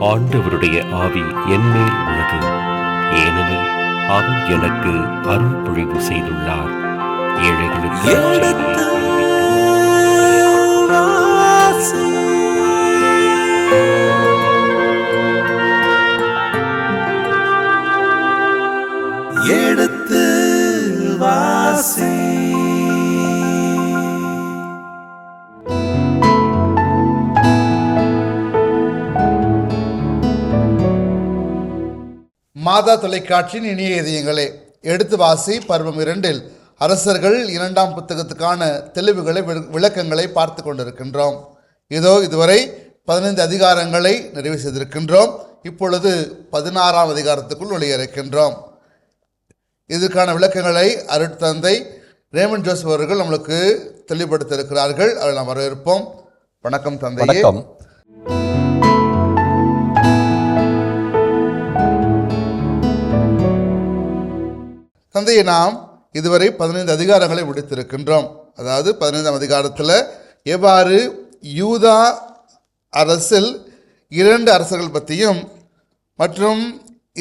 ஆண்டவருடைய ஆவி என்மேல் உள்ளது, ஏனெனில் அவர் எனக்கு அருள் பொழிவு செய்துள்ளார். ஏழைகளுக்கு எடுத்து வாசி. மாதா தொலைக்காட்சியின் இனிய இதயங்களே, எடுத்து வாசி பருவம் 2 அரசர்கள் 2ஆம் புத்தகத்துக்கான தெளிவுகளை விளக்கங்களை பார்த்து கொண்டிருக்கின்றோம். இதோ இதுவரை 15 அதிகாரங்களை நிறைவு செய்திருக்கின்றோம். இப்பொழுது 16ஆம் அதிகாரத்துக்குள் நுழைய இருக்கின்றோம். இதற்கான விளக்கங்களை அருட்தந்தை ரேமண்ட் ஜோசப் அவர்கள் நம்மளுக்கு தெளிவுபடுத்த இருக்கிறார்கள். அவரை நாம் வரவேற்போம். வணக்கம் தந்தையே. தந்தையை நாம் இதுவரை 15 அதிகாரங்களை முடித்திருக்கின்றோம். அதாவது 15ஆம் அதிகாரத்தில் எவ்வாறு யூதா அரசில் 2 அரசர்கள் பற்றியும் மற்றும்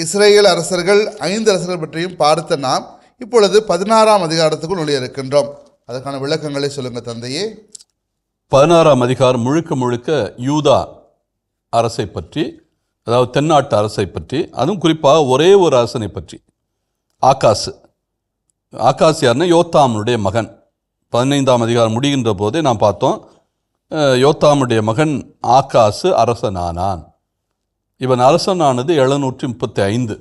இஸ்ரேல் அரசர்கள் 5 அரசர்கள் பற்றியும் பார்த்த நாம் இப்பொழுது 16ஆம் அதிகாரத்துக்குள் நுழைய இருக்கின்றோம். அதற்கான விளக்கங்களை சொல்லுங்கள் தந்தையே. 16ஆம் அதிகாரம் முழுக்க முழுக்க யூதா அரசை பற்றி, அதாவது தென்னாட்டு அரசை பற்றி, அதுவும் குறிப்பாக ஒரே ஒரு அரசனை பற்றி, ஆகாஸ் யாருன்னா யோத்தாமுடைய மகன். 15ஆம் அதிகாரம் முடிகின்ற போதே நாம் பார்த்தோம், யோத்தாமுடைய மகன் ஆகாசு அரசனானான். இவன் அரசனானது 735.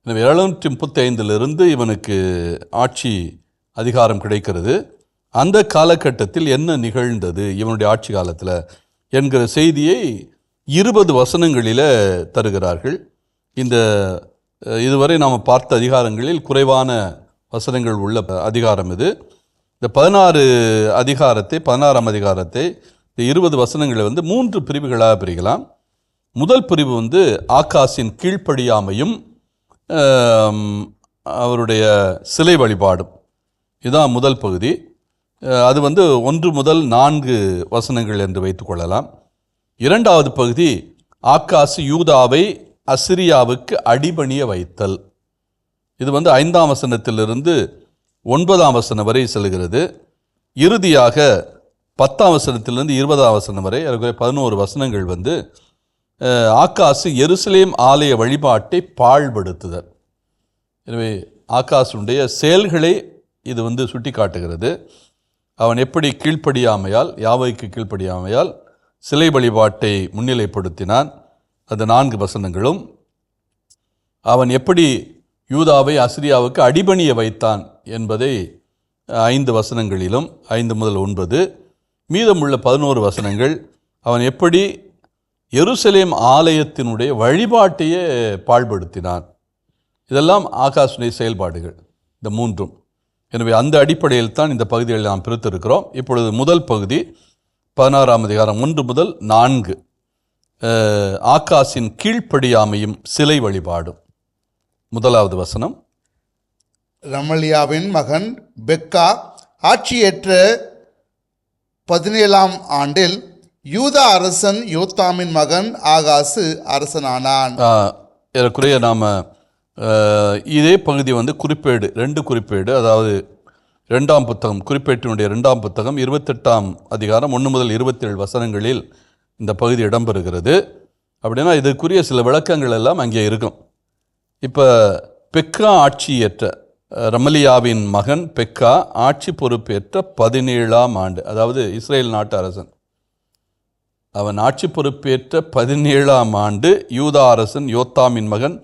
எனவே 735 இவனுக்கு ஆட்சி அதிகாரம் கிடைக்கிறது. அந்த காலகட்டத்தில் என்ன நிகழ்ந்தது இவனுடைய ஆட்சி காலத்தில் என்கிற செய்தியை 20 வசனங்களில் தருகிறார்கள். இதுவரை நாம் பார்த்த அதிகாரங்களில் குறைவான வசனங்கள் உள்ள அதிகாரம் இது. இந்த 16ஆம் அதிகாரத்தை 20 வசனங்களை 3 பிரிவுகளாக பிரிக்கலாம். முதல் பிரிவு ஆகாசின் கீழ்ப்படியாமையும் அவருடைய சிலை வழிபாடும். இதுதான் முதல் பகுதி. அது 1 முதல் 4 வசனங்கள் என்று வைத்துக்கொள்ளலாம். 2வது பகுதி ஆகாசு யூதாவை அசிரியாவுக்கு அடிபணிய வைத்தல். இது 5ஆம் வசனத்திலிருந்து 9ஆம் வசனம் வரை செல்கிறது. இறுதியாக 10ஆம் வசனத்திலிருந்து 20ஆம் வசனம் வரை 11 வசனங்கள் ஆகாசு எருசலேம் ஆலய வழிபாட்டை பாழ்படுத்துதல். எனவே ஆகாசுடைய செயல்களை இது சுட்டி காட்டுகிறது. அவன் எப்படி கீழ்ப்படியாமையால், யாவைக்கு கீழ்ப்படியாமையால் சிலை வழிபாட்டை முன்னிலைப்படுத்தினான், அது 4 வசனங்களும். அவன் எப்படி யூதாவை அசிரியாவுக்கு அடிபணிய வைத்தான் என்பதை 5 வசனங்களிலும் 5 முதல் 9. மீதமுள்ள 11 வசனங்கள் அவன் எப்படி எருசலேம் ஆலயத்தினுடைய வழிபாட்டையே பாழ்படுத்தினான். இதெல்லாம் ஆகாசுடைய செயல்பாடுகள், இந்த 3ம். எனவே அந்த அடிப்படையில் தான் இந்த பகுதிகளை நாம் பிரித்திருக்கிறோம். இப்பொழுது முதல் பகுதி 16ஆம் அதிகாரம் 1 முதல் 4, ஆகாசின் கீழ்ப்படியாமையும் சிலை வழிபாடும். 1வது வசனம். ரமலியாவின் மகன் பெக்கா ஆட்சியேற்ற 17ஆம் ஆண்டில் யூதா அரசன் யோத்தாமின் மகன் ஆகாசு அரசனானான். ஏறக்குறைய நாம் இதே பகுதி குறிப்பேடு 2 குறிப்பேடு, அதாவது 2ஆம் புத்தகம், குறிப்பேட்டினுடைய 2ஆம் புத்தகம் 28ஆம் அதிகாரம் 1 முதல் 27 வசனங்களில் இந்த பகுதி இடம்பெறுகிறது. அப்படின்னா இதுக்குரிய சில விளக்கங்கள் எல்லாம் அங்கே இருக்கும். இப்போ பெக்கா ஆட்சியேற்ற, ரமலியாவின் மகன் பெக்கா ஆட்சி பொறுப்பேற்ற 17ஆம் ஆண்டு, அதாவது இஸ்ரேல் நாட்டு அரசன், அவன் ஆட்சி பொறுப்பேற்ற 17ஆம் ஆண்டு யூதா அரசன் யோத்தாமின் மகன்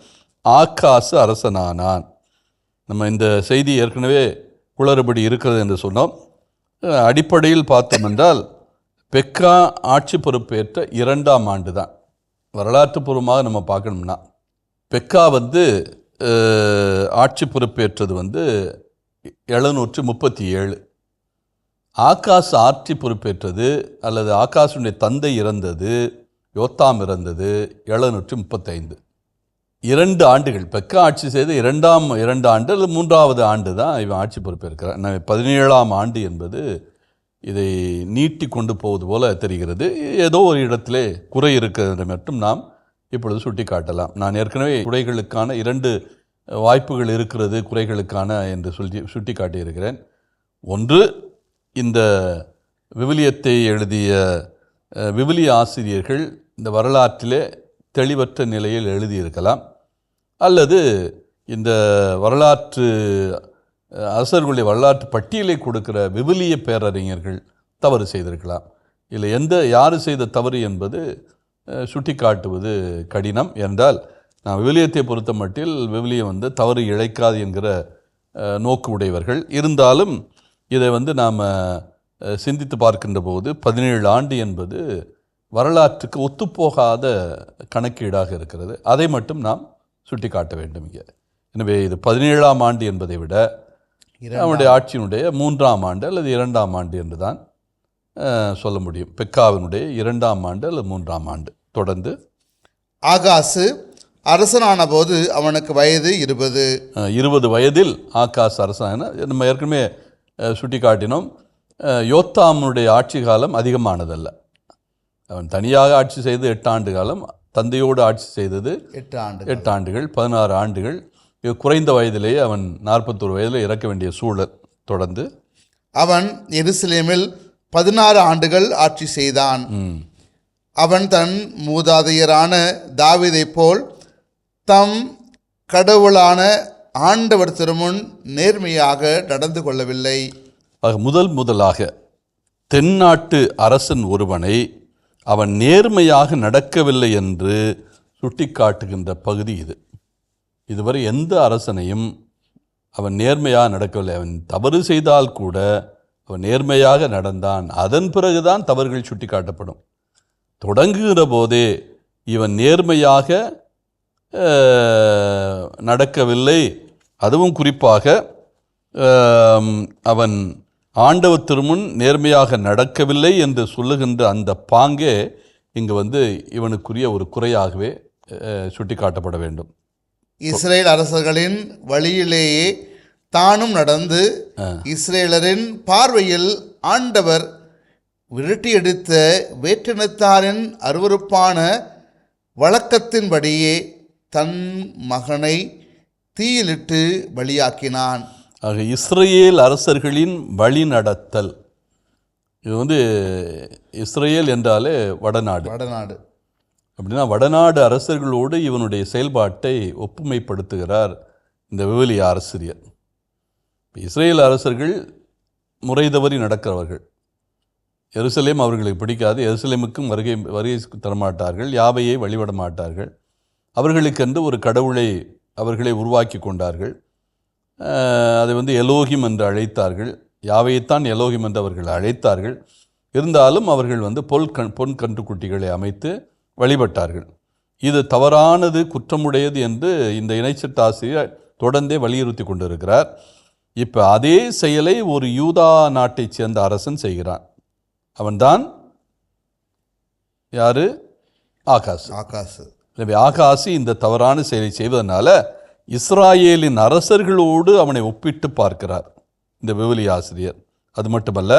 ஆகாசு அரசனானான். நம்ம இந்த செய்தி ஏற்கனவே குளறுபடி இருக்கிறது என்று சொன்னோம். அடிப்படையில் பார்த்தோம் என்றால் பெக்கா ஆட்சி பொறுப்பேற்ற 2ஆம் ஆண்டு தான். வரலாற்றுப்பூர்வமாக நம்ம பார்க்கணும்னா பெக்கா ஆட்சி பொறுப்பேற்றது 737. ஆகாசு ஆட்சி பொறுப்பேற்றது, அல்லது ஆகாசுடைய தந்தை இறந்தது, யோத்தாம் இறந்தது 735. 2 ஆண்டுகள் பெக்கா ஆட்சி செய்து 2 ஆண்டு அல்லது 3வது ஆண்டு தான் இவன் ஆட்சி பொறுப்பேற்கிறான். 17ஆம் ஆண்டு என்பது இதை நீட்டி கொண்டு போவது போல தெரிகிறது. ஏதோ ஒரு இடத்திலே குறை இருக்கிறது மட்டும் நாம் இப்பொழுது சுட்டி காட்டலாம். நான் ஏற்கனவே குறைகளுக்கான 2 வாய்ப்புகள் இருக்கிறது குறைகளுக்கான என்று சுட்டி காட்டியிருக்கிறேன். ஒன்று, இந்த விவிலியத்தை எழுதிய விவிலிய ஆசிரியர்கள் இந்த வரலாற்றிலே தெளிவற்ற நிலையில் எழுதியிருக்கலாம், அல்லது இந்த வரலாற்று அரசர்களுடைய வரலாற்று பட்டியலை கொடுக்கிற விவிலிய பேரறிஞர்கள் தவறு செய்திருக்கலாம். இதில் யார் செய்த தவறு என்பது சுட்டி காட்டுவது கடினம். என்றால் நான் விவிலியத்தை பொறுத்த மட்டில் விவிலியம் தவறு இழைக்காது என்கிற நோக்கு உடையவர்கள். இருந்தாலும் இதை நாம் சிந்தித்து பார்க்கின்ற போது 17 ஆண்டு என்பது வரலாற்றுக்கு ஒத்துப்போகாத கணக்கீடாக இருக்கிறது. அதை மட்டும் நாம் சுட்டி காட்ட வேண்டும் இங்கே. எனவே இது 17ஆம் ஆண்டு என்பதை விட அவனுடைய ஆட்சியினுடைய 3ஆம் ஆண்டு அல்லது 2ஆம் ஆண்டு என்று தான் சொல்ல முடியும். பெக்காவினுடைய 2ஆம் ஆண்டு அல்லது 3ஆம் ஆண்டு. தொடர்ந்து, ஆகாசு அரசனான போது அவனுக்கு வயது 20 வயதில் ஆகாஸ் அரசனான, நம்ம ஏற்கனவே சுட்டி காட்டினோம். யோத்தாமுடைய ஆட்சி காலம் அதிகமானதல்ல. அவன் தனியாக ஆட்சி செய்து 8 ஆண்டு காலம், தந்தையோடு ஆட்சி செய்தது 8 ஆண்டுகள், 16 ஆண்டுகள். குறைந்த வயதிலேயே அவன் 41 வயதில் இறக்க வேண்டிய சூழல். தொடர்ந்து, அவன் எருசலேமில் 16 ஆண்டுகள் ஆட்சி செய்தான். அவன் தன் மூதாதையரான தாவீதை போல் தம் கடவுளான ஆண்டவர் திருமுன் நேர்மையாக நடந்து கொள்ளவில்லை. முதலாக தென்னாட்டு அரசன் ஒருவனை அவன் நேர்மையாக நடக்கவில்லை என்று சுட்டிக்காட்டுகின்ற பகுதி இது. இதுவரை எந்த அரசனையும் அவன் நேர்மையாக நடக்கவில்லை. அவன் தவறு செய்தால் கூட அவன் நேர்மையாக நடந்தான். அதன் பிறகுதான் தவறுகள் சுட்டி காட்டப்படும். தொடங்குகிற போதே இவன் நேர்மையாக நடக்கவில்லை, அதுவும் குறிப்பாக அவன் ஆண்டவர் திருமுன் நேர்மையாக நடக்கவில்லை என்று சொல்லுகின்ற அந்த பாங்கே இங்கு இவனுக்குரிய ஒரு குறையாகவே சுட்டி காட்டப்பட வேண்டும். இஸ்ரேல் அரசர்களின் வழியிலேயே தானும் நடந்து இஸ்ரேலரின் பார்வையில் ஆண்டவர் விரட்டியடித்த வேற்றினத்தாரின் அருவருப்பான வழக்கத்தின்படியே தன் மகனை தீயிலிட்டு பலியாக்கினான். ஆக இஸ்ரேல் அரசர்களின் வழி நடத்தல், இது இஸ்ரேல் என்றாலே வடநாடு. அப்படின்னா வடநாடு அரசர்களோடு இவனுடைய செயல்பாட்டை ஒப்புமைப்படுத்துகிறார் இந்த விவிலிய ஆசிரியர். இஸ்ரேல் அரசர்கள் முறை தவறி நடக்கிறவர்கள். எருசலேம் அவர்களுக்கு பிடிக்காது. எருசலேமுக்கும் வருகை தரமாட்டார்கள், யாவையை வழிபட மாட்டார்கள். அவர்களுக்கென்று ஒரு கடவுளை அவர்களை உருவாக்கி கொண்டார்கள். அதை எலோகிம் என்று அழைத்தார்கள். யாவையைத்தான் எலோகிம் என்று அவர்கள் அழைத்தார்கள். இருந்தாலும் அவர்கள் பொன் கன்றுக்குட்டிகளை அமைத்து வழிபட்டார்கள். இது தவறானது, குற்றமுடையது என்று இந்த இணைச்சட்ட ஆசிரியர் தொடர்ந்தே வலியுறுத்தி கொண்டிருக்கிறார். இப்போ அதே செயலை ஒரு யூதா நாட்டைச் சேர்ந்த அரசன் செய்கிறான். அவன்தான் யாரு? ஆகாசு. எனவே ஆகாசு இந்த தவறான செயலை செய்வதனால இஸ்ராயேலின் அரசர்களோடு அவனை ஒப்பிட்டு பார்க்கிறார் இந்த விவிலிய ஆசிரியர். அது மட்டுமல்ல,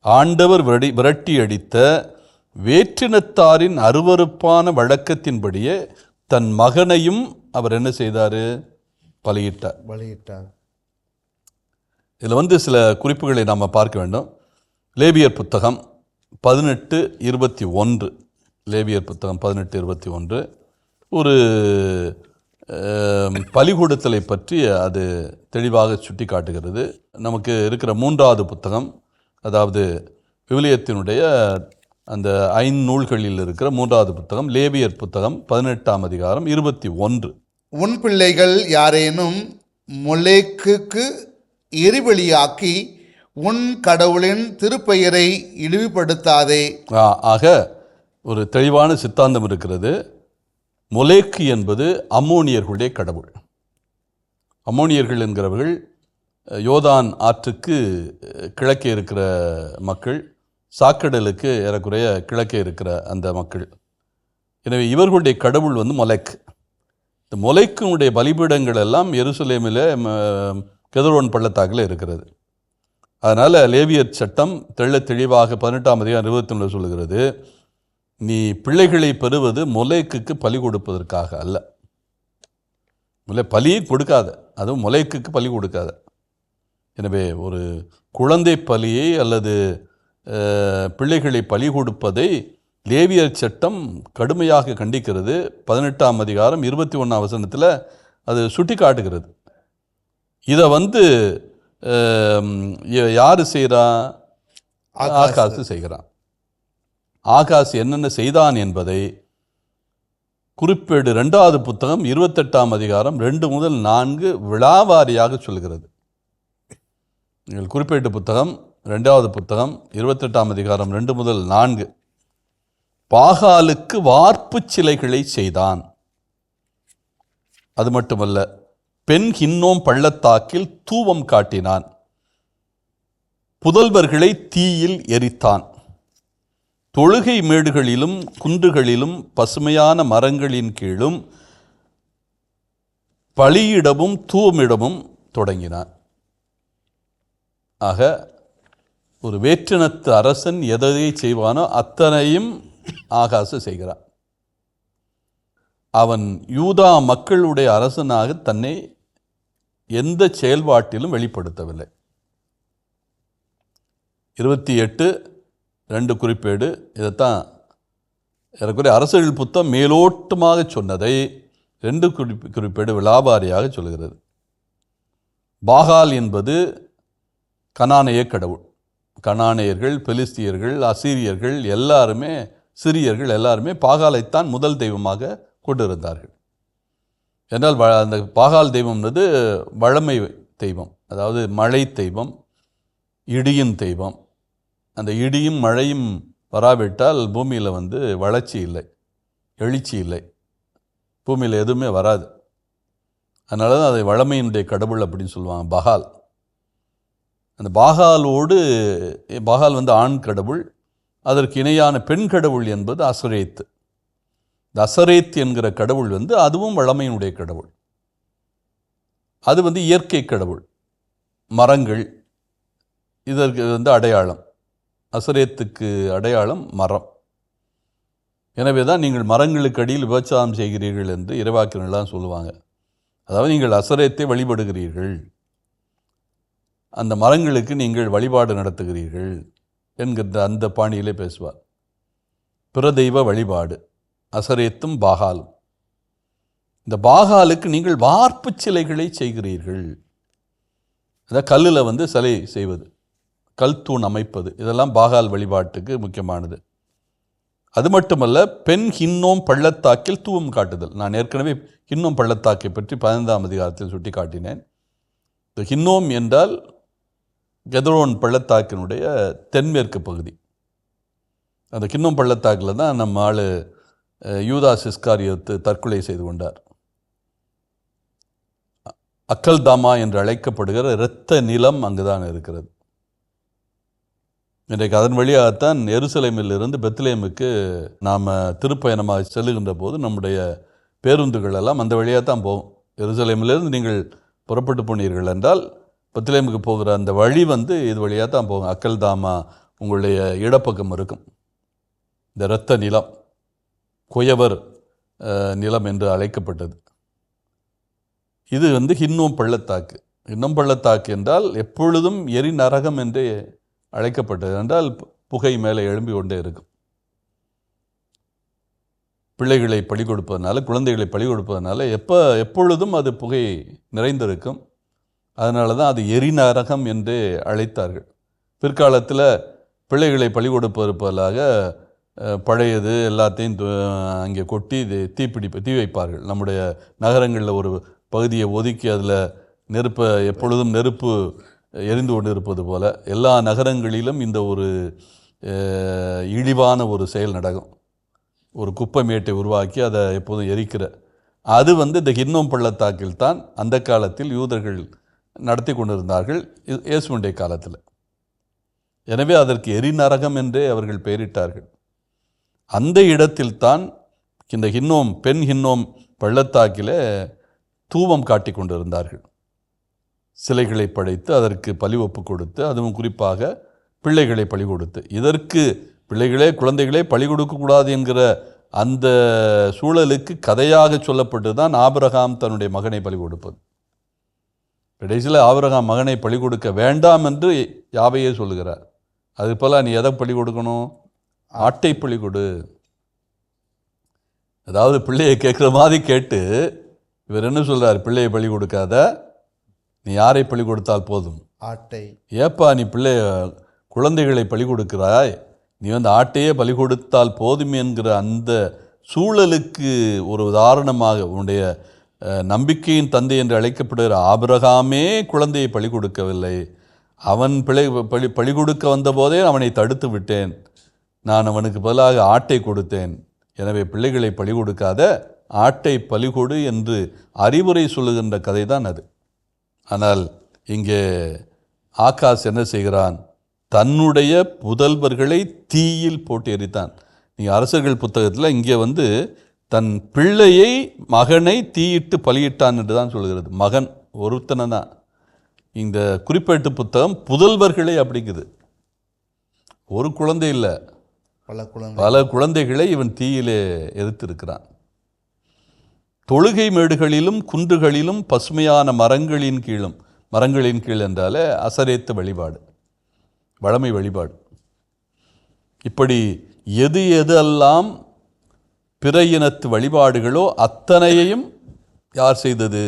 ஆண்டவர் விரட்டி அடித்த வேற்றினத்தாரின் அருவருப்பான வழக்கத்தின்படியே தன் மகனையும் அவர் என்ன செய்தார்? பலியிட்டார். இதில் சில குறிப்புகளை நாம் பார்க்க வேண்டும். லேவியர் புத்தகம் 18:21, லேவியர் புத்தகம் 18:21 ஒரு பலிகொடுத்தலை பற்றி அது தெளிவாக சுட்டி காட்டுகிறது. நமக்கு இருக்கிற 3வது புத்தகம், அதாவது விவிலியத்தினுடைய அந்த 5 நூல்களில் இருக்கிற 3வது புத்தகம், லேவியர் புத்தகம் 18ஆம் அதிகாரம் 21. உன் பிள்ளைகள் யாரேனும் மொலேக்குக்கு எரிபலியாக்கி உன் கடவுளின் திருப்பெயரை இழிவுபடுத்தாதே. ஆக ஒரு தெளிவான சித்தாந்தம் இருக்கிறது. மொலேக்கு என்பது அம்மோனியர்களுடைய கடவுள். அம்மோனியர்கள் என்கிறவர்கள் யோர்தான் ஆற்றுக்கு கிழக்கே இருக்கிற மக்கள், சாக்கடலுக்கு ஏறக்குறைய கிழக்கே இருக்கிற அந்த மக்கள். எனவே இவர்களுடைய கடவுள் மொலேக். இந்த மொலேக்கினுடைய பலிபீடங்கள் எல்லாம் எருசலேமில் கெதரோன் பள்ளத்தாக்கில் இருக்கிறது. அதனால் லேவியர் சட்டம் தெளிவாக 18ஆம் அதிகாரம் 21 சொல்லுகிறது, நீ பிள்ளைகளை பெறுவது மொலேக்குக்கு பலி கொடுப்பதற்காக அல்ல. பலியை கொடுக்காத, அதுவும் மொலேக்குக்கு பலி கொடுக்காத. எனவே ஒரு குழந்தை பலியை அல்லது பிள்ளைகளை பலி கொடுப்பதை லேவியர் சட்டம் கடுமையாக கண்டிக்கிறது. 18ஆம் அதிகாரம் 21ஆம் வசனத்தில் அது சுட்டி காட்டுகிறது. இதை யார் செய்கிறான்? ஆகாசு செய்கிறான். ஆகாசு என்னென்ன செய்தான் என்பதை குறிப்பேடு 2வது புத்தகம் 28ஆம் அதிகாரம் 2 முதல் 4 விழாவாரியாக சொல்கிறது. நீங்கள் குறிப்பேட்டு புத்தகம் 2வது புத்தகம் 28ஆம் அதிகாரம் 2 முதல் 4. பாகாலுக்கு வார்ப்பு சிலைகளை செய்தான். அது மட்டுமல்ல, பெண் ஹின்னோம் பள்ளத்தாக்கில் தூவம் காட்டினான். புதல்வர்களை தீயில் எரித்தான். தொழுகை மேடுகளிலும் குன்றுகளிலும் பசுமையான மரங்களின் கீழும் பலியிடவும் தூவமிடவும் தொடங்கினான். ஆக ஒரு வேற்றினத்து அரசன் எதை செய்வானோ அத்தனையும் ஆகாசு செய்கிறான். அவன் யூதா மக்களுடைய அரசனாக தன்னை எந்த செயல்பாட்டிலும் வெளிப்படுத்தவில்லை. 28:2 குறிப்பேடு இதைத்தான் ஏறக்குறைய அரசர்கள் புத்தம் மேலோட்டமாக சொன்னதை 2 குறிப்பேடு விலாபாரியாக சொல்கிறது. பாகால் என்பது கனானேய கடவுள். கனானேயர்கள், பெலிஸ்தியர்கள், அசீரியர்கள் எல்லாருமே, சிரியர்கள் எல்லாருமே பாகாலைத்தான் முதல் தெய்வமாக கொண்டிருந்தார்கள். என்றால் அந்த பாகால் தெய்வம்ன்றது வழமை தெய்வம், அதாவது மழை தெய்வம், இடியின் தெய்வம். அந்த இடியும் மழையும் வராவிட்டால் பூமியில் வளர்ச்சி இல்லை, எழுச்சி இல்லை, பூமியில் எதுவுமே வராது. அதனால தான் அதை வழமையினுடைய கடவுள் அப்படின்னு சொல்லுவாங்க, பகால். அந்த பாகாலோடு பாகால் ஆண் கடவுள், அதற்கு இணையான பெண் கடவுள் என்பது அசரேத். இந்த அசரேத் என்கிற கடவுள் அதுவும் வழமையினுடைய கடவுள். அது இயற்கை கடவுள். மரங்கள் இதற்கு அடையாளம். அசரேத்துக்கு அடையாளம் மரம். எனவே தான் நீங்கள் மரங்களுக்கு அடியில் விபச்சாரம் செய்கிறீர்கள் என்று இறைவாக்கினெல்லாம் சொல்லுவாங்க. அதாவது நீங்கள் அசரேத்தை வழிபடுகிறீர்கள், அந்த மரங்களுக்கு நீங்கள் வழிபாடு நடத்துகிறீர்கள் என்கின்ற அந்த பாணியிலே பேசுவார். பிரதெய்வ வழிபாடு, அசரேத்தும் பாகாலும். இந்த பாகாலுக்கு நீங்கள் வார்ப்பு சிலைகளை செய்கிறீர்கள். அதாவது கல்லில் சிலை செய்வது, கல் தூண் அமைப்பது, இதெல்லாம் பாகால் வழிபாட்டுக்கு முக்கியமானது. அது மட்டுமல்ல, பெண் ஹின்னோம் பள்ளத்தாக்கில் தூவம் காட்டுதல். நான் ஏற்கனவே ஹின்னோம் பள்ளத்தாக்கை பற்றி 15ஆம் அதிகாரத்தில் சுட்டி காட்டினேன். இந்த ஹின்னோம் என்றால் கெதரோன் பள்ளத்தாக்கினுடைய தென்மேற்கு பகுதி. அந்த ஹின்னோம் பள்ளத்தாக்கில் தான் நம்ம ஆள் யூதாஸ் இஸ்காரியோத்து தற்கொலை செய்து கொண்டார். அக்கல்தாமா என்று அழைக்கப்படுகிற இரத்த நிலம் அங்குதான் இருக்கிறது. இன்றைக்கு அதன் வழியாகத்தான் எருசலேமிலிருந்து பெத்லேமுக்கு நாம் திருப்பயணமாக செல்லுகின்ற போது நம்முடைய பேருந்துகள் எல்லாம் அந்த வழியாக தான் போகும். எருசலேமிலிருந்து நீங்கள் புறப்பட்டு போனீர்கள் என்றால் பெத்லேமுக்கு போகிற அந்த வழி இது வழியாக தான் போகும். அக்கல்தாமா உங்களுடைய இடப்பக்கம் இருக்கும். இந்த இரத்த நிலம், குயவர் நிலம் என்று அழைக்கப்பட்டது. இது ஹின்னோம் பள்ளத்தாக்கு. ஹின்னோம் பள்ளத்தாக்கு என்றால் எப்பொழுதும் எரி நரகம் என்றே அழைக்கப்பட்டது. என்றால் புகை மேலே எழும்பி கொண்டே இருக்கும். பிள்ளைகளை பலி கொடுப்பதனால, குழந்தைகளை பலி கொடுப்பதனால எப்பொழுதும் அது புகை நிறைந்திருக்கும். அதனால தான் அது எரிநரகம் என்று அழைத்தார்கள். பிற்காலத்தில் பிள்ளைகளை பலி கொடுப்பதற்காக பழையது எல்லாத்தையும் அங்கே கொட்டி தீ வைப்பார்கள். நம்முடைய நகரங்களில் ஒரு பகுதியை ஒதுக்கி அதில் எப்பொழுதும் நெருப்பு எரிந்து கொண்டு இருப்பது போல் எல்லா நகரங்களிலும் இந்த ஒரு இழிவான ஒரு செயல் நடக்கும். ஒரு குப்பை மேட்டை உருவாக்கி அதை எப்போதும் எரிக்கிற அது இந்த ஹின்னோம் பள்ளத்தாக்கில் தான் அந்த காலத்தில் யூதர்கள் நடத்தி கொண்டிருந்தார்கள், இயேசுவுடைய காலத்தில். எனவே அதற்கு எரிநரகம் என்றே அவர்கள் பெயரிட்டார்கள். அந்த இடத்தில் தான் இந்த பெண் ஹின்னோம் பள்ளத்தாக்கில் தூவம் காட்டி கொண்டிருந்தார்கள். சிலைகளை படைத்து அதற்கு பலி ஒப்பு கொடுத்து, அதுவும் குறிப்பாக பிள்ளைகளை பலி கொடுத்து. இதற்கு பிள்ளைகளே குழந்தைகளே பலி கொடுக்கக்கூடாது என்கிற அந்த சூழலுக்கு கதையாக சொல்லப்பட்டு தான் ஆபிரகாம் தன்னுடைய மகனை பலி கொடுப்பது. கடைசியில் ஆபிரகாம் மகனை பலி கொடுக்க வேண்டாம் என்று யாவையே சொல்லுகிறார். அது போல் நீ எதை பலி கொடுக்கணும்? ஆட்டை பலி கொடு. அதாவது பிள்ளையை கேட்குற மாதிரி கேட்டு இவர் என்ன சொல்கிறார்? பிள்ளையை பலி கொடுக்காத, நீ யாரை பலி கொடுத்தால் போதும்? ஆட்டை. ஏப்பா நீ குழந்தைகளை பலி கொடுக்கிறாய், நீ ஆட்டையே பலி கொடுத்தால் போதும் என்கிற அந்த சூழலுக்கு ஒரு உதாரணமாக உன்னுடைய நம்பிக்கையின் தந்தை என்று அழைக்கப்படுகிற ஆபிரகாமே குழந்தையை பலி கொடுக்கவில்லை. அவன் பலி கொடுக்க வந்தபோதே அவனை தடுத்து விட்டேன். நான் அவனுக்கு பதிலாக ஆட்டை கொடுத்தேன். எனவே பிள்ளைகளை பலி கொடுக்காத, ஆட்டை பலிகொடு என்று அறிவுரை சொல்லுகின்ற கதை தான் அது. ஆனால் இங்கே ஆகாஸ் என்ன செய்கிறான்? தன்னுடைய புதல்வர்களை தீயில் போட்டு எரித்தான். நீங்கள் அரசர்கள் புத்தகத்தில் இங்கே தன் பிள்ளையை மகனை தீயிட்டு பலியிட்டான் என்று தான் சொல்கிறது. மகன் ஒருத்தனை தான். இந்த குறிப்பேட்டு புத்தகம் புதல்வர்களை அப்படிங்குது. ஒரு குழந்தை இல்லை, பல குழந்தைகளை இவன் தீயிலே எரித்திருக்கிறான். தொழுகை மேடுகளிலும் குன்றுகளிலும் பசுமையான மரங்களின் கீழ் என்றாலே அசரேத்து வழிபாடு, வழமை வழிபாடு. இப்படி எது எதெல்லாம் பிற இனத்து வழிபாடுகளோ அத்தனையையும் யார் செய்தது?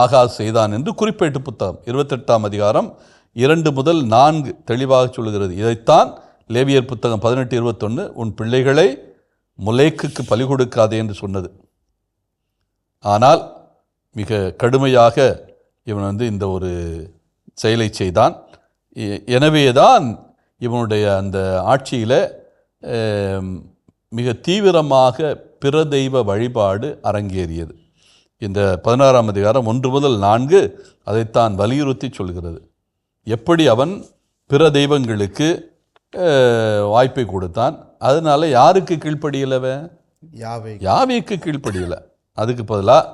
ஆகாஸ் செய்தான் என்று குறிப்பேட்டு புத்தகம் 28ஆம் அதிகாரம் 2 முதல் 4 தெளிவாக சொல்கிறது. இதைத்தான் லேவியர் புத்தகம் 18:21 உன் பிள்ளைகளை முலேக்குக்கு பலி கொடுக்காதே என்று சொன்னது. ஆனால் மிக கடுமையாக இவன் இந்த ஒரு செயலை செய்தான். எனவேதான் இவனுடைய அந்த ஆட்சியில் மிக தீவிரமாக பிற தெய்வ வழிபாடு அரங்கேறியது. இந்த 16ஆம் அதிகாரம் 1 முதல் 4 அதைத்தான் வலியுறுத்தி சொல்கிறது. எப்படி அவன் பிற தெய்வங்களுக்கு வாய்ப்பை கொடுத்தான். அதனால யாருக்கு கீழ்ப்படியலவன்? யாவேக்கு கீழ்ப்படியலை. அதுக்கு பதிலாக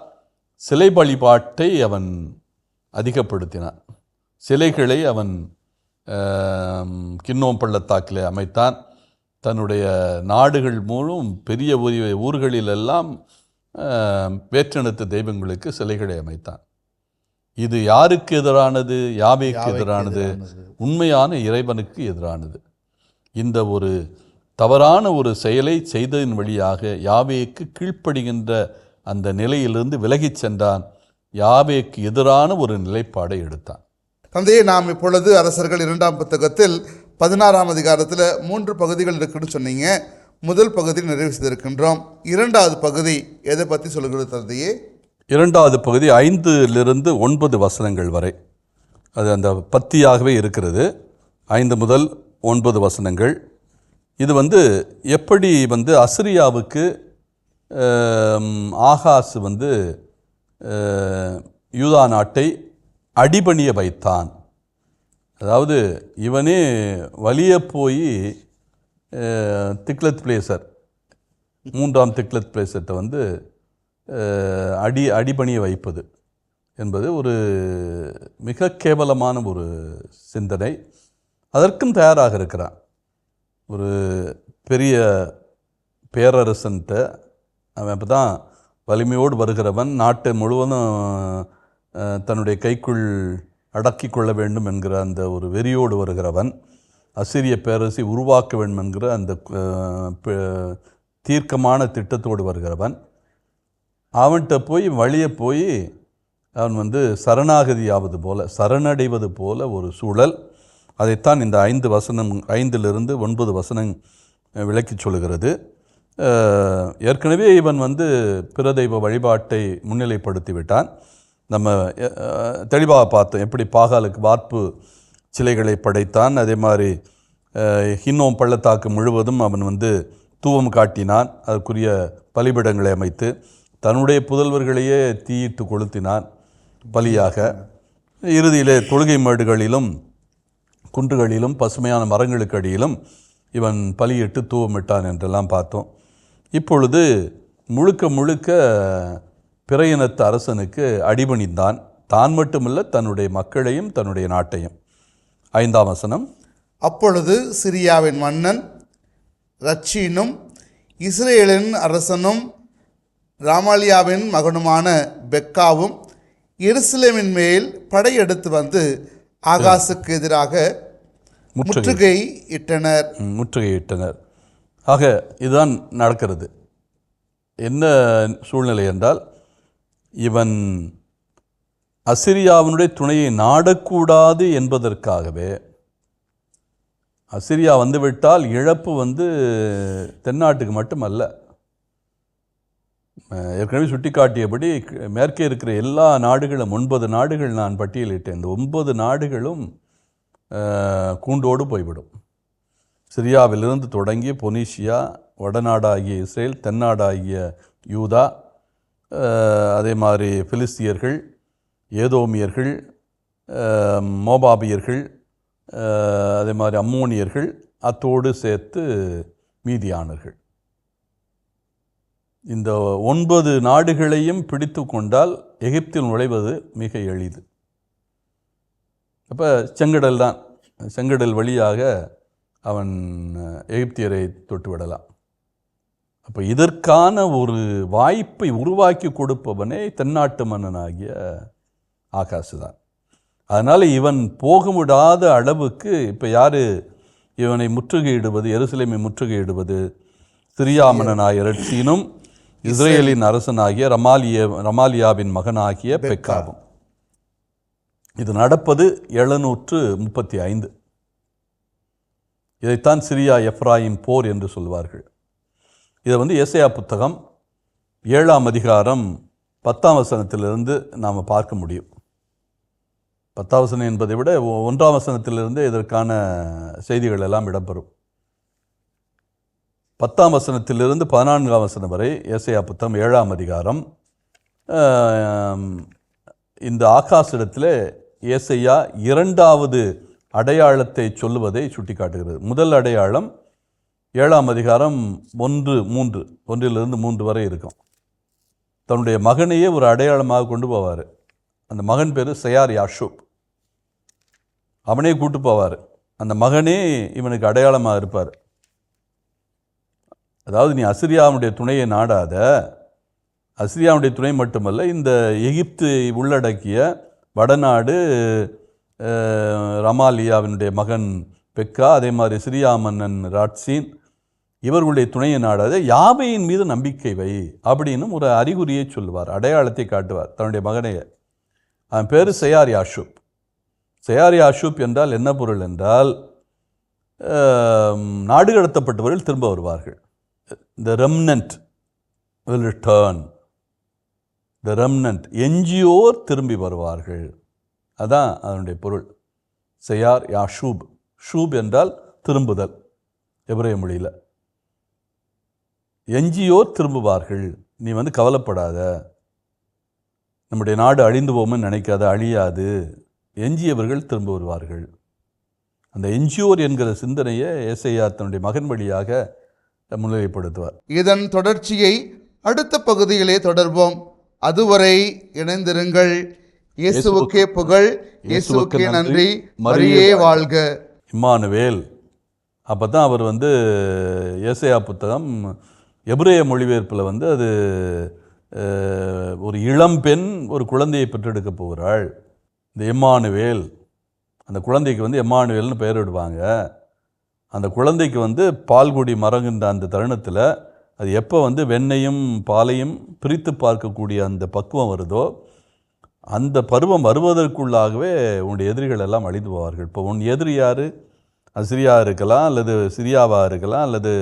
சிலை வழிபாட்டை அவன் அதிகப்படுத்தினான். சிலைகளை அவன் கின்னோம் பள்ளத்தாக்கில் அமைத்தான். தன்னுடைய நாடுகள் மூலம் பெரிய ஊர்களிலெல்லாம் வேற்றினத்து தெய்வங்களுக்கு சிலைகளை அமைத்தான். இது யாருக்கு எதிரானது? யாவேக்கு எதிரானது, உண்மையான இறைவனுக்கு எதிரானது. இந்த ஒரு தவறான ஒரு செயலை செய்ததின் வழியாக யாவேக்கு கீழ்ப்படுகின்ற அந்த நிலையிலிருந்து விலகிச் சென்றான். யாவேக்கு எதிரான ஒரு நிலைப்பாடை எடுத்தான். தந்தையே, நாம் இப்பொழுது அரசர்கள் 2ஆம் புத்தகத்தில் 16ஆம் அதிகாரத்தில் 3 பகுதிகள் இருக்குன்னு சொன்னீங்க. முதல் பகுதியில் நிறைவு செய்திருக்கின்றோம். 2வது பகுதி எதை பற்றி சொல்கிறது தந்தையே? 2வது பகுதி 5 முதல் 9 வசனங்கள் வரை அது அந்த பத்தியாகவே இருக்கிறது. 5 முதல் 9 வசனங்கள். இது எப்படி அசிரியாவுக்கு ஆகாஸ் யூதா நாட்டை அடிபணிய வைத்தான். அதாவது இவனே வலிய போய் திக்லத் பிளேசர் 3ஆம் திக்லத் பிளேசர்கிட்ட அடிபணிய வைப்பது என்பது ஒரு மிக கேவலமான ஒரு சிந்தனை. அதற்கும் தயாராக இருக்கிறான். ஒரு பெரிய பேரரசன்ட்ட அவன் அப்போ தான் வலிமையோடு வருகிறவன், நாட்டை முழுவதும் தன்னுடைய கைக்குள் அடக்கி கொள்ள வேண்டும் என்கிற அந்த ஒரு வெறியோடு வருகிறவன், அசிரிய பேரரசை உருவாக்க வேண்டும் என்கிற அந்த தீர்க்கமான திட்டத்தோடு வருகிறவன். அவன்கிட்ட போய் வழியே போய் அவன் சரணாகதியாவது போல, சரணடைவது போல ஒரு சூழல். அதைத்தான் இந்த 5 முதல் 9 வசனம் விளக்கி சொல்லுகிறது. ஏற்கனவே இவன் பிற தெய்வ வழிபாட்டை முன்னிலைப்படுத்தி விட்டான். நம்ம தெளிவாக பார்த்தோம் எப்படி பாகாலுக்கு வார்ப்பு சிலைகளை படைத்தான். அதே மாதிரி ஹின்னோம் பள்ளத்தாக்கு முழுவதும் அவன் தூவம் காட்டினான். அதற்குரிய பலிபிடங்களை அமைத்து தன்னுடைய புதல்வர்களையே தீயிட்டு கொளுத்தினான் பலியாக. இறுதியிலே தொழுகை மேடுகளிலும் குன்றுகளிலும் பசுமையான மரங்களுக்கு அடியிலும் இவன் பலியிட்டு தூவமிட்டான் என்றெல்லாம் பார்த்தோம். இப்பொழுது முழுக்க பிற இனத்து அரசனுக்கு அடிபணிந்தான். தான் மட்டுமல்ல, தன்னுடைய மக்களையும் தன்னுடைய நாட்டையும். 5ஆம் வசனம். அப்பொழுது சிரியாவின் மன்னன் ரட்சீனும் இஸ்ரேலின் அரசனும் ராமாலியாவின் மகனுமான பெக்காவும் எருசலேமின் மேல் படையெடுத்து வந்து ஆகாசுக்கு எதிராக முற்றுகையிட்டனர். ஆக இதுதான் நடக்கிறது. என்ன சூழ்நிலை என்றால், இவன் அசிரியாவினுடைய துணையை நாடக்கூடாது என்பதற்காகவே, அசிரியா வந்துவிட்டால் இழப்பு தென்னாட்டுக்கு மட்டுமல்ல, ஏற்கனவே சுட்டிக்காட்டியபடி மேற்கே இருக்கிற எல்லா நாடுகளும் 9 நாடுகள் நான் பட்டியலிட்டேன். இந்த 9 நாடுகளும் கூண்டோடு போய்விடும். சிரியாவிலிருந்து தொடங்கி பொனிஷியா, வடநாடாகிய இஸ்ரேல், தென்னாடாகிய யூதா, அதே மாதிரி பிலிஸ்தியர்கள், ஏதோமியர்கள், மோபாபியர்கள், அதே மாதிரி அம்மோனியர்கள், அத்தோடு சேர்த்து மீதியானர்கள். இந்த 9 நாடுகளையும் பிடித்து கொண்டால் எகிப்தில் நுழைவது மிக எளிது. அப்போ செங்கடல் வழியாக அவன் எகிப்தியரை தொட்டுவிடலாம். அப்போ இதற்கான ஒரு வாய்ப்பை உருவாக்கி கொடுப்பவனே தென்னாட்டு மன்னனாகிய ஆகாசு தான். அதனால் இவன் போக விடாத அளவுக்கு இப்போ யார் இவனை முற்றுகையிடுவது, எருசலேமை முற்றுகையிடுவது? சிரியா மன்னனாகிய ரட்சீனும் இஸ்ரேலின் அரசனாகிய ரமாலியாவின் மகனாகிய பெக்காவும். இது நடப்பது 735. இதைத்தான் சிரியா எப்ராயிம் போர் என்று சொல்வார்கள். இதை ஏசாயா புத்தகம் 7ஆம் அதிகாரம் 10ஆம் வசனத்திலிருந்து நாம் பார்க்க முடியும். 10ஆம் வசனம் என்பதை விட 1ஆம் வசனத்திலிருந்து இதற்கான செய்திகள் எல்லாம் இடம்பெறும். 10ஆம் வசனத்திலிருந்து 14ஆம் வசனம் வரை ஏசாயா புத்தகம் 7ஆம் அதிகாரம். இந்த ஆகாசிடத்தில் ஏசாயா 2வது அடையாளத்தை சொல்லுவதை சுட்டிக்காட்டுகிறது. முதல் அடையாளம் 7ஆம் அதிகாரம் 1-3 வரை இருக்கும். தன்னுடைய மகனையே ஒரு அடையாளமாக கொண்டு போவார். அந்த மகன் பேர் செயார் யாஷூப். அவனே கூட்டு போவார். அந்த மகனே இவனுக்கு அடையாளமாக இருப்பார். அதாவது, நீ அசிரியாவுடைய துணையை நாடாத, அசிரியாவுடைய துணை மட்டுமல்ல, இந்த எகிப்து உள்ளடக்கிய வடநாடு ரமாலியாவினுடைய மகன் பெக்கா, அதே மாதிரி சிரியா மன்னன் ராட்சீன், இவர்களுடைய துணையை நாடாத, யாவையின் மீது நம்பிக்கை வை அப்படின்னு ஒரு அறிகுறியை சொல்லுவார், அடையாளத்தை காட்டுவார் தன்னுடைய மகனைய. அவன் பேர் செயார் யாஷூப். செயார் யாஷூப் என்றால் என்ன பொருள் என்றால், நாடு கடத்தப்பட்டவர்கள் திரும்ப வருவார்கள். The remnant will return. The remnant, எஞ்சியோர் திரும்பி வருவார்கள். அதான் அதனுடைய பொருள். செயார் யாஷூப். ஷூப் என்றால் திரும்புதல் எபிரேய மொழியில். எஞ்சியோர் திரும்புவார்கள். நீ கவலைப்படாத, நம்முடைய நாடு அழிந்து போகும்னு நினைக்காத, அழியாது. எஞ்சியவர்கள் திரும்ப வருவார்கள். அந்த எஞ்சியோர் என்கிற சிந்தனையை ஏசாயா தன்னுடைய மகன் வழியாக முன்னிலைப்படுத்துவார். இதன் தொடர்ச்சியை அடுத்த பகுதியிலே தொடர்வோம். அதுவரை இணைந்திருங்கள். இயேசுவுக்கே புகழ், இயேசுவுக்கே நன்றி, மரியே வாழ்க. இம்மானுவேல். அப்போ தான் அவர் ஏசாயா புத்தகம் எபிரேய மொழிபெயர்ப்பில் அது ஒரு இளம்பெண் ஒரு குழந்தையை பெற்றெடுக்க போகிறாள். இந்த எம்மானுவேல், அந்த குழந்தைக்கு எம்மானுவேல்னு பெயரிடுவாங்க. அந்த குழந்தைக்கு பால்குடி மறங்குன்ற அந்த தருணத்தில், அது எப்போ வெண்ணையும் பாலையும் பிரித்து பார்க்கக்கூடிய அந்த பக்குவம் வருதோ, அந்த பருவம் வருவதற்குள்ளாகவே உன்னுடைய எதிரிகள் எல்லாம் அழிந்து போவார்கள். இப்போ உன் எதிரி யார்? அசிரியா இருக்கலாம், அல்லது சிரியாவாக இருக்கலாம், அல்லது